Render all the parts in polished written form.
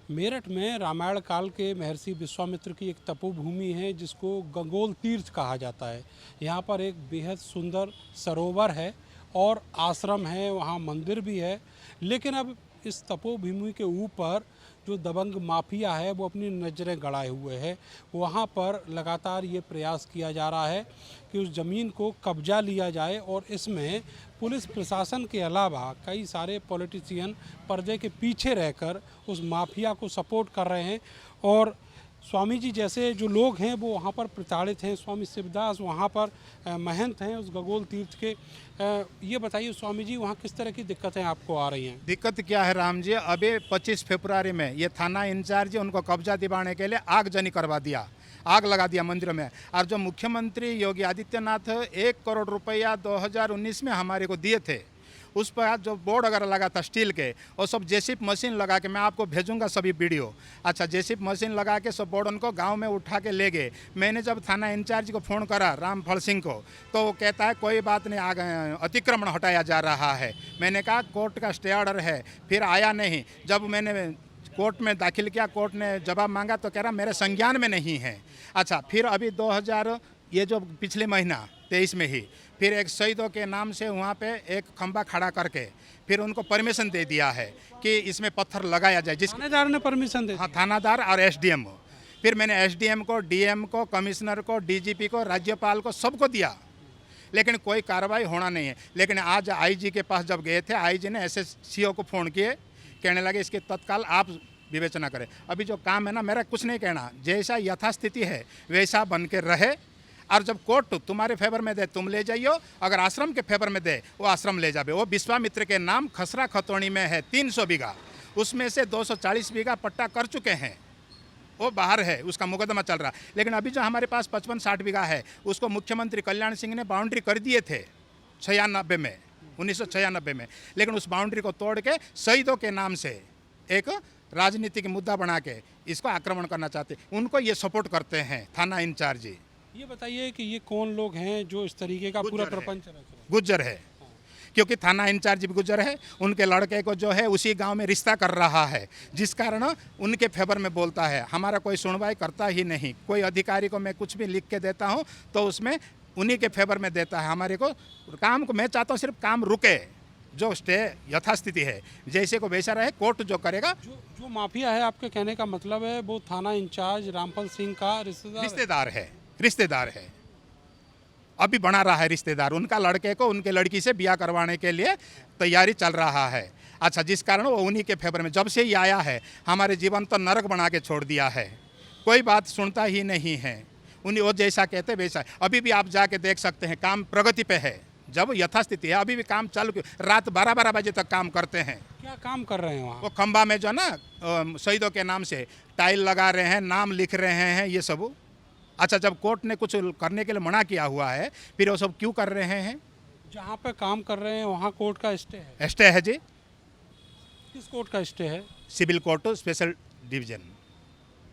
मेरठ में रामायण काल के महर्षि विश्वामित्र की एक तपोभूमि है जिसको गंगोल तीर्थ कहा जाता है। यहाँ पर एक बेहद सुंदर सरोवर है और आश्रम है, वहाँ मंदिर भी है। लेकिन अब इस तपोभूमि के ऊपर जो दबंग माफिया है वो अपनी नज़रें गड़ाए हुए है। वहाँ पर लगातार ये प्रयास किया जा रहा है कि उस ज़मीन को कब्जा लिया जाए और इसमें पुलिस प्रशासन के अलावा कई सारे पॉलिटिशियन पर्दे के पीछे रहकर उस माफिया को सपोर्ट कर रहे हैं। और स्वामी जी जैसे जो लोग हैं वो वहाँ पर प्रताड़ित हैं। स्वामी शिवदास वहाँ पर महंत हैं उस गंगोल तीर्थ के। ये बताइए स्वामी जी, वहाँ किस तरह की दिक्कतें आपको आ रही हैं? दिक्कत क्या है राम जी, अभी 25 फरवरी में ये थाना इंचार्ज उनको कब्जा दिवाने के लिए आगजनी करवा दिया, आग लगा दिया मंदिर में। और जो मुख्यमंत्री योगी आदित्यनाथ 1 करोड़ रुपया 2019 में हमारे को दिए थे, उस पर जो बोर्ड वगैरह लगा था स्टील के, और सब जेसीबी मशीन लगा के, मैं आपको भेजूंगा सभी वीडियो। अच्छा, जेसीबी मशीन लगा के सब बोर्ड उनको गांव में उठा के ले गए। मैंने जब थाना इंचार्ज को फ़ोन करा रामफल सिंह को, तो वो कहता है कोई बात नहीं, अतिक्रमण हटाया जा रहा है। मैंने कहा कोर्ट का स्टे ऑर्डर है, फिर आया नहीं। जब मैंने कोर्ट में दाखिल किया, कोर्ट ने जवाब मांगा तो कह रहा मेरे संज्ञान में नहीं है। अच्छा, फिर अभी 2000 ये जो पिछले महीना 23 में ही फिर एक शहीदों के नाम से वहाँ पे एक खंबा खड़ा करके फिर उनको परमिशन दे दिया है कि इसमें पत्थर लगाया जाए। जिस थानेदार ने परमिशन दे दी? हाँ, थानादार और एसडीएम। फिर मैंने एसडीएम को, डीएम को, कमिश्नर को, डीजीपी को, राज्यपाल को, सबको दिया, लेकिन कोई कार्रवाई होना नहीं है। लेकिन आज आईजी के पास जब गए थे, आईजी ने एसएससीओ को फ़ोन किए, कहने लगे इसके तत्काल आप विवेचना करें। अभी जो काम है ना, मेरा कुछ नहीं कहना, जैसा यथास्थिति है वैसा बन के रहे। और जब कोर्ट तुम्हारे फेवर में दे तुम ले जाइयो, अगर आश्रम के फेवर में दे वो आश्रम ले जावे। वो विश्वामित्र के नाम खसरा खतौनी में है 300 बीघा, उसमें से 240 बीघा पट्टा कर चुके हैं, वो बाहर है, उसका मुकदमा चल रहा। लेकिन अभी जो हमारे पास 55-60 बीघा है उसको मुख्यमंत्री कल्याण सिंह ने बाउंड्री कर दिए थे 96 में, 1996 में। लेकिन उस बाउंड्री को तोड़ के शहीदों के नाम से एक राजनीतिक मुद्दा बना के इसको आक्रमण करना चाहते, उनको ये सपोर्ट करते हैं थाना इंचार्ज। ये बताइए कि ये कौन लोग हैं जो इस तरीके का पूरा प्रपंच रच रहे हैं? गुज्जर है, क्योंकि थाना इंचार्ज भी गुज्जर है। उनके लड़के को जो है उसी गांव में रिश्ता कर रहा है, जिस कारण उनके फेवर में बोलता है। हमारा कोई सुनवाई करता ही नहीं। कोई अधिकारी को मैं कुछ भी लिख के देता हूं तो उसमें उन्हीं के फेवर में देता है। हमारे को काम को, मैं चाहता हूँ सिर्फ काम रुके, जो स्टे यथास्थिति है जैसे को वैसा रहे, कोर्ट जो करेगा। जो माफिया है, आपके कहने का मतलब है वो थाना इंचार्ज रामफल सिंह का रिश्तेदार है, अभी बना रहा है रिश्तेदार। उनका लड़के को उनके लड़की से ब्याह करवाने के लिए तैयारी चल रहा है। अच्छा, जिस कारण वो उन्हीं के फेवर में जब से ही आया है, हमारे जीवन तो नरक बना के छोड़ दिया है। कोई बात सुनता ही नहीं है, उन्हीं वो जैसा कहते वैसा। अभी भी आप जाके देख सकते हैं, काम प्रगति पे है, जब यथास्थिति है। अभी भी काम चालू, रात 12-12 बजे तक काम करते हैं। क्या काम कर रहे हैं वहाँ? वो खंबा में जो ना शहीदों के नाम से टाइल लगा रहे हैं, नाम लिख रहे हैं, ये सब। अच्छा, जब कोर्ट ने कुछ करने के लिए मना किया हुआ है, फिर वो सब क्यों कर रहे हैं? जहाँ पे काम कर रहे हैं वहाँ कोर्ट का स्टे है? स्टे है जी। किस कोर्ट का स्टे है? सिविल कोर्ट स्पेशल डिवीजन,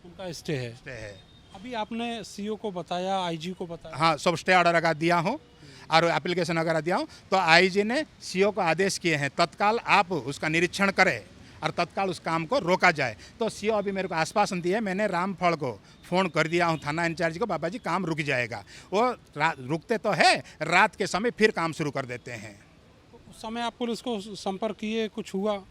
उनका स्टे है। अभी आपने सीओ को बताया, आईजी को बताया? हाँ, सब स्टे ऑर्डर लगा दिया हूँ और एप्लीकेशन वगैरह दिया हूँ। तो आईजी ने सीओ को आदेश किए हैं तत्काल आप उसका निरीक्षण करें और तत्काल उस काम को रोका जाए। तो सीओ अभी मेरे को आश्वासन दिए। मैंने रामफल को फ़ोन कर दिया हूँ थाना इंचार्ज को, बाबा जी काम रुक जाएगा। वो रुकते तो है, रात के समय फिर काम शुरू कर देते हैं। उस समय आप पुलिस को संपर्क किए, कुछ हुआ?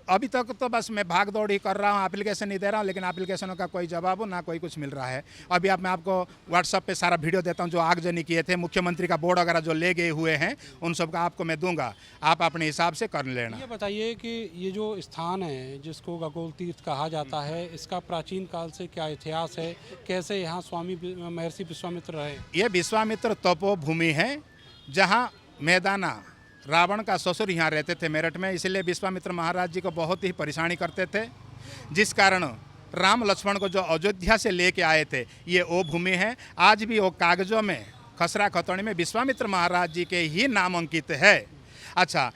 अभी तक तो बस मैं भाग दौड़ ही कर रहा हूँ, एप्लीकेशन नहीं दे रहा हूँ, लेकिन एप्लीकेशनों का कोई जवाब ना कोई कुछ मिल रहा है। अभी अब मैं आपको व्हाट्सएप पे सारा वीडियो देता हूँ, जो आगजनी किए थे, मुख्यमंत्री का बोर्ड वगैरह जो ले गए हुए हैं, उन सब का आपको मैं दूंगा, आप अपने हिसाब से कर लेना। ये बताइए कि ये जो स्थान है जिसको गंगोल तीर्थ कहा जाता है, इसका प्राचीन काल से क्या इतिहास है? कैसे यहाँ स्वामी महर्षि विश्वामित्र रहे? ये विश्वामित्र तपोभूमि है, जहाँ मैदाना रावण का ससुर यहाँ रहते थे मेरठ में, इसलिए विश्वामित्र महाराज जी को बहुत ही परेशानी करते थे, जिस कारण राम लक्ष्मण को जो अयोध्या से लेके आए थे, ये वो भूमि है। आज भी वो कागजों में खसरा खतौनी में विश्वामित्र महाराज जी के ही नाम अंकित है। अच्छा,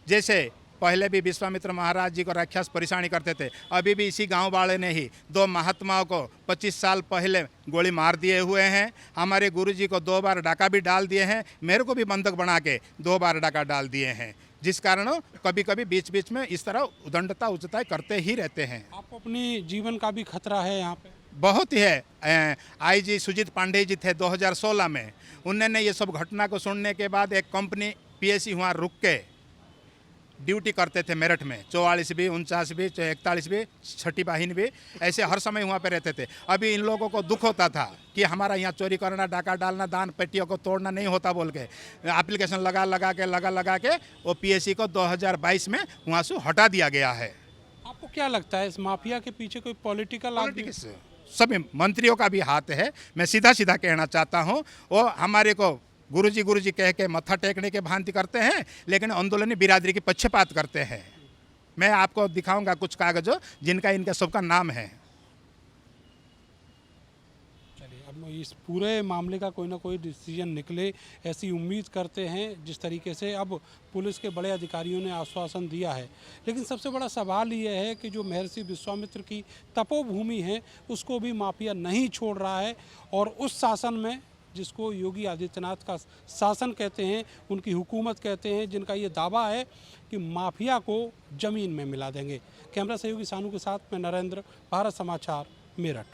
जैसे पहले भी विश्वामित्र महाराज जी को राक्षस परेशानी करते थे, अभी भी इसी गांव वाले ने ही 2 महात्माओं को 25 साल पहले गोली मार दिए हुए हैं। हमारे गुरुजी को 2 बार डाका भी डाल दिए हैं, मेरे को भी बंधक बना के 2 बार डाका डाल दिए हैं। जिस कारण कभी कभी बीच बीच में इस तरह उदंडता उचताई करते ही रहते हैं। आपको अपनी जीवन का भी खतरा है यहाँ पे? बहुत ही है। आईजी सुजीत पांडे जी थे 2016 में, उन्होंने ये सब घटना को सुनने के बाद एक कंपनी पीएसी वहाँ रुक के ड्यूटी करते थे मेरठ में, 44 भी, 49 भी, 41 भी, 6ठी वाहिनी भी, ऐसे हर समय वहाँ पे रहते थे। अभी इन लोगों को दुख होता था कि हमारा यहाँ चोरी करना, डाका डालना, दान पेटियों को तोड़ना नहीं होता बोल के एप्लीकेशन लगा के वो पीएसी को 2022 में वहाँ से हटा दिया गया है। आपको क्या लगता है इस माफिया के पीछे कोई पॉलिटिकल पॉलिटिक्स सभी मंत्रियों का भी हाथ है। मैं सीधा सीधा कहना चाहता हूँ, वो हमारे को गुरुजी कह के मत्था टेकने के भांति करते हैं, लेकिन आंदोलनी बिरादरी की पक्षपात करते हैं। मैं आपको दिखाऊंगा कुछ कागजों जिनका इनका सबका नाम है। चलिए, अब इस पूरे मामले का कोई ना कोई डिसीजन निकले ऐसी उम्मीद करते हैं, जिस तरीके से अब पुलिस के बड़े अधिकारियों ने आश्वासन दिया है। लेकिन सबसे बड़ा सवाल ये है कि जो महर्षि विश्वामित्र की तपोभूमि है उसको भी माफिया नहीं छोड़ रहा है, और उस शासन में जिसको योगी आदित्यनाथ का शासन कहते हैं, उनकी हुकूमत कहते हैं, जिनका ये दावा है कि माफिया को ज़मीन में मिला देंगे। कैमरा सहयोगी सानू के साथ मैं नरेंद्र, भारत समाचार, मेरठ।